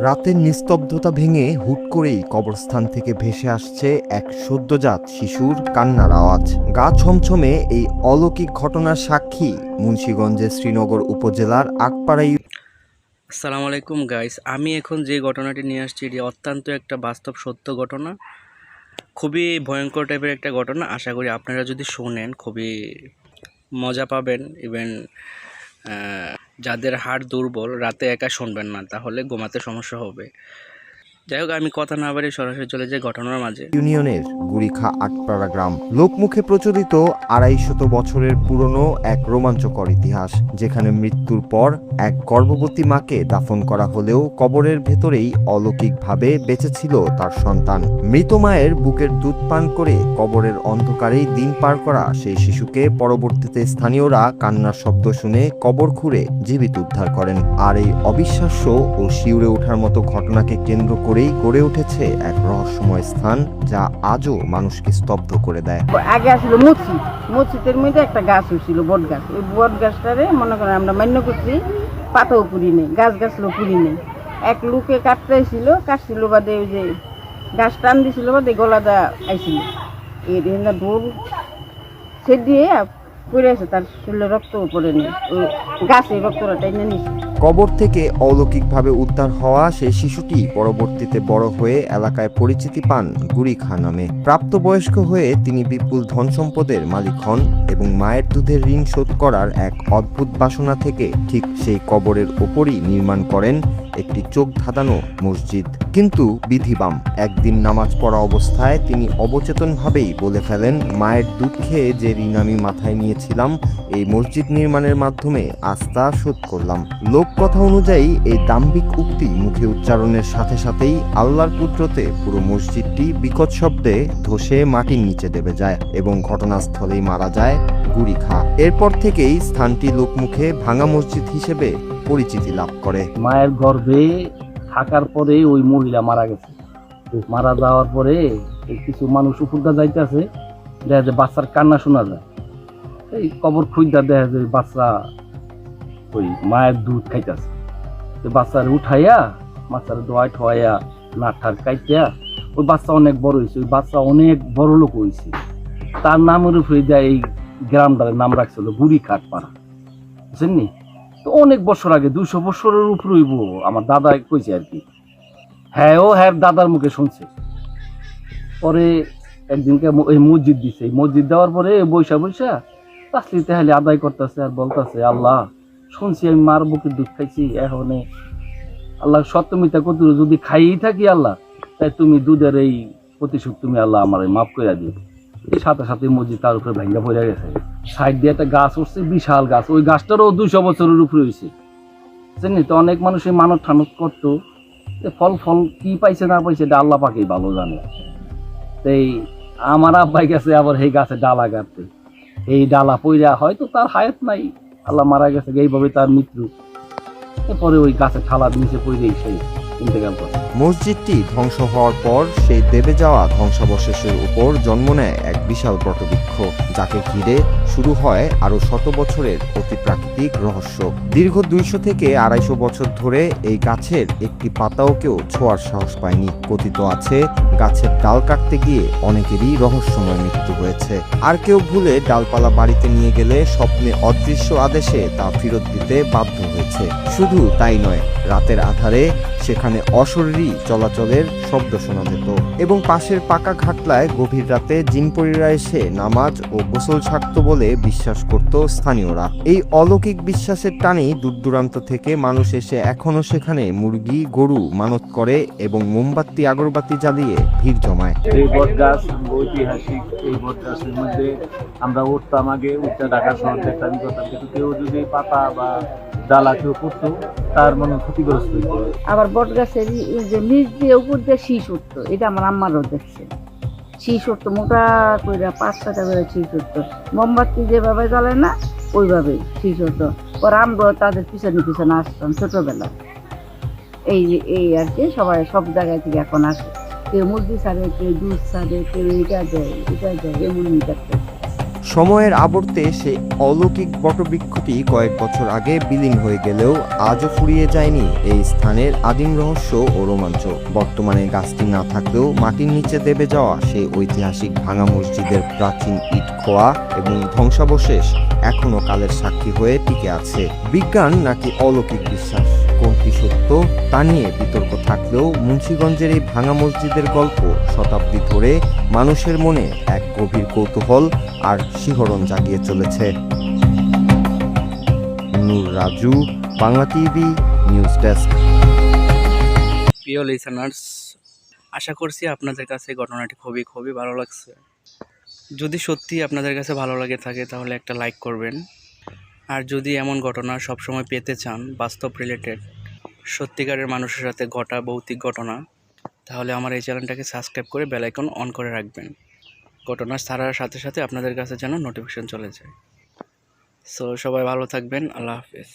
রাতের নিস্তব্ধতা ভেঙে হুট করেই কবরস্থান থেকে ভেসে আসছে এক সদ্যজাত শিশুর কান্নার আওয়াজ। গা ছমছমে এই অলৌকিক ঘটনার সাক্ষী মুন্সিগঞ্জের শ্রীনগর উপজেলার আকপাড়া। আসসালামু আলাইকুম গাইস, আমি এখন যে ঘটনাটি নিয়ে আসছি এটি অত্যন্ত একটা বাস্তব সত্য ঘটনা। খুবই ভয়ঙ্কর টাইপের একটা ঘটনা। আশা করি আপনারা যদি শোনেন খুবই মজা পাবেন। ইভেন যাদের হাড় দুর্বল রাতে একা শুনবেন না, তাহলে ঘুমাতে সমস্যা হবে। যাই হোক, আমি কথা না বাড়িয়ে সরাসরি চলে যাই ঘটনার মাঝে। ইউনিয়নের গুরিখা আটপাড়া গ্রাম। লোকমুখে প্রচলিত ২৫০ বছরের পুরনো এক রোমাঞ্চকর ইতিহাস, যেখানে মৃত্যুর পর এক গর্ভবতী মাকে দাফন করা হলেও কবরের ভেতরেই অলৌকিকভাবে বেঁচে ছিল তার সন্তান। মৃত মায়ের বুকের দুধ পান করে কবরের অন্ধকারেই দিন পার করা সেই শিশুকে পরবর্তীতে স্থানীয়রা কান্নার শব্দ শুনে কবর খুঁড়ে জীবিত উদ্ধার করেন। আর এই অবিশ্বাস্য ও শিউরে ওঠার মতো ঘটনাকে কেন্দ্র করেই গড়ে উঠেছে এক রহস্যময় স্থান, যা আজও মানুষকে স্তব্ধ করে দেয়। আগে আসলে মসজিদের মধ্যে একটা গাছ হয়েছিল, বট গাছ। ওই বট গাছটারে মনে করেন আমরা মান্য করছি, পাতাও পুরি নেই, গাছগুলো পুরি নেই। এক লোকে কাটছিল বাদে ওই যে গাছ টান দিছিল বাদে গলাদা আইছিল, এই ঢোল সে দিয়ে পড়ে আছে, তার শরীরে রক্ত পড়ে নেই, ওই গাছে রক্তটা টেনে নিছে। কবর থেকে অলৌকিকভাবে উদ্ধার হওয়া সেই শিশুটি পরবর্তীতে বড় হয়ে এলাকায় পরিচিতি পান গুরিখা নামে। প্রাপ্তবয়স্ক হয়ে তিনি বিপুল ধন সম্পদের মালিক হন এবং মায়ের দুধের ঋণ শোধ করার এক অদ্ভুত বাসনা থেকে ঠিক সেই কবরের ওপরই নির্মাণ করেন একটি চোখ ধাঁধানো মসজিদ। কিন্তু বিধিবাম একদিন নামাজ পড়া অবস্থায় তিনি অবচেতনভাবেই বলে ফেলেন, মায়ের দুধ খেয়ে যে ঋণ আমি মাথায় নিয়েছিলাম, এই মসজিদ নির্মাণের মাধ্যমে আস্থা শোধ করলাম। লোককথা অনুযায়ী এই দাম্ভিক উক্তি মুখে উচ্চারণের সাথে সাথেই আল্লাহর কুদরতে পুরো মসজিদটি বিকট শব্দে ধসে মাটির নিচে দেবে যায় এবং ঘটনাস্থলেই মারা যায় গুরিখা। এরপর থেকেই স্থানটি লোকমুখে ভাঙা মসজিদ হিসেবে পরিচিতি লাভ করে। মায়ের গর্ভে থাকার পরে ওই মহিলা মারা গেছে। মারা যাওয়ার পরে কিছু মানুষ উপরটা যাইতেছে, দেখা যায় বাচ্চার কান্না শোনা যায়। এই কবর খুঁজা দেখা যায় বাচ্চা ওই মায়ের দুধ খাইতেছে। বাচ্চার উঠাইয়া, বাচ্চার দোয়াই ঠোয়াইয়া নাঠার কাইতিয়া, ওই বাচ্চা অনেক বড় হয়েছে, ওই বাচ্চা অনেক বড় লোক হয়েছে। তার নামের উপরে যায় এই গ্রামটার নাম রাখছিল গুরিখা আটপাড়া, বুঝছেন নি? তো অনেক বছর আগে, ২০০ বছরের উপর হইব, আমার দাদা কইছে আর কি। হ্যাঁ দাদার মুখে শুনছে। পরে একদিনকে এই মসজিদ দিছে, এই মসজিদ দেওয়ার পরে বৈশা তাসলি তেহালি আদায় করতেছে আর বলতেছে, আল্লাহ শুনছি আমি মার বুকের দুধ খাইছি, এখন আল্লাহ সত্যমিতা কত যদি খাইয়েই থাকি আল্লাহ, তাই তুমি দুধের এই প্রতিশোধ তুমি আল্লাহ আমার মাফ করে দিও। এই সাথে সাথে মসজিদ তার উপরে ভাঙ্গা পড়ে গেছে। সাইড দিয়ে একটা গাছ উঠছে, বিশাল গাছ। ওই গাছটারও ২০০ বছরের উপরে হয়েছে, বুঝছেন? তো অনেক মানুষ এই মানত ঠানত করতো। ফল কি পাইছে না পাইছে এটা আল্লাহ পাকেই ভালো জানে। এই আমার আব্বাই গেছে আবার এই গাছে ডালা কাটতে, এই ডালা পইরা হয়তো তার হায়াত নাই, আল্লাহ মারা গেছে, এইভাবে তার মৃত্যু। এরপরে ওই গাছের ঠালার নিচে পড়ে সেই ইন্তেকাল করে। মসজিদটি ধ্বংস হওয়ার পর সেই দেবে যাওয়া ধ্বংসাবশেষের উপর জন্ম নেয় এক বিশাল বটবৃক্ষ, যাকে ঘিরে শুরু হয় আরো শত বছরের অতি প্রাকৃতিক রহস্য। দীর্ঘ ২০০ থেকে ২৫০ বছর ধরে এই গাছের একটি পাতাও কেউ ছোঁয়ার সাহস পায়নি। কথিত আছে, গাছের ডাল কাটতে গিয়ে অনেকেরই রহস্যময় মৃত্যু হয়েছে। আর কেউ ভুলে ডালপালা বাড়িতে নিয়ে গেলে স্বপ্নে অদৃশ্য আদেশে তা ফেরত দিতে বাধ্য হয়েছে। শুধু তাই নয়, রাতের আধারে সেখানে অশরীরী চলাচলের শব্দ শোনা যেত এবং পাশের পাকা ঘাটলায় গভীর রাতে জিনপরীরা এসে নামাজ ও গোসল ছাড়ত বলে বিশ্বাস করত স্থানীয়রা। এই অলৌকিক বিশ্বাসের টানেই দূর দূরান্ত থেকে মানুষ এসে এখনো সেখানে মুরগি গরু মানত করে এবং মোমবাতি আগরবাতি জ্বালিয়ে ভিড় জমায়। এই বট গাছ ঐতিহাসিক, এই বট গাছের মধ্যে আমরা উঠতাম আগে, উঠতে ঢাকা শহর দেখতাম, কিন্তু কেউ যদি পাতা বা ডালা কেউ করতো তার মনে ক্ষতিগ্রস্ত হইতো। আবার বট গাছের যে নিচ দিয়ে উপর দিয়ে শীষ উঠতো, এটা আমার আম্মারও দেখছে। শীষ উঠতো মোটা করে, ৫-৬টা করে শীষ উঠতো। মোমবাতি যেভাবে জ্বলে না ওইভাবেই শীষ উঠতো। পরে আমরা তাদের পিছনে পিছনে আসতাম ছোটবেলা। এই আর কি, সবাই সব জায়গায় থেকে এখন আসে, কেউ মুরগি ছাড়ে, কেউ দুধ ছাড়ে, কেউ এটা দেয় এমনই দেখতে। সময়ের আবর্তে সেই অলৌকিক বটবৃক্ষটি কয়েক বছর আগে বিলীন হয়ে গেলেও আজও ফুরিয়ে যায়নি এই স্থানের আদিম রহস্য ও রোমাঞ্চ। বর্তমানে গাছটি না থাকলেও মাটির নিচে দেবে যাওয়া সেই ঐতিহাসিক ভাঙা মসজিদের প্রাচীন ইট খোয়া এবং ধ্বংসাবশেষ এখনো কালের সাক্ষী হয়ে টিকে আছে। বিজ্ঞান নাকি অলৌকিক বিশ্বাস, কোনটি সত্য তা নিয়ে বিতর্ক থাকলেও মুন্সিগঞ্জের এই ভাঙা মসজিদের গল্প শতাব্দী ধরে মানুষের মনে এক গভীর কৌতূহল আর শিহরণ জাগিয়ে চলেছে। Noor Raju, Bangla TV news desk. প্রিয় লিসেনার্স, আশা করছি আপনাদের কাছে ঘটনাটি খুবই ভালো লাগছে। যদি সত্যি আপনাদের কাছে ভালো লাগে থাকে তাহলে একটা লাইক করবেন। আর যদি এমন ঘটনা সবসময় পেতে চান, বাস্তব রিলেটেড সত্যিকারের মানুষের সাথে ঘটা ভৌতিক ঘটনা, তাহলে আমার এই চ্যানেলটাকে সাবস্ক্রাইব করে বেল আইকন অন করে রাখবেন। ঘটনা ছাড়ার সাথে সাথে আপনাদের কাছে যেন নোটিফিকেশন চলে যায়। সো সবাই ভালো থাকবেন। আল্লাহ হাফেজ।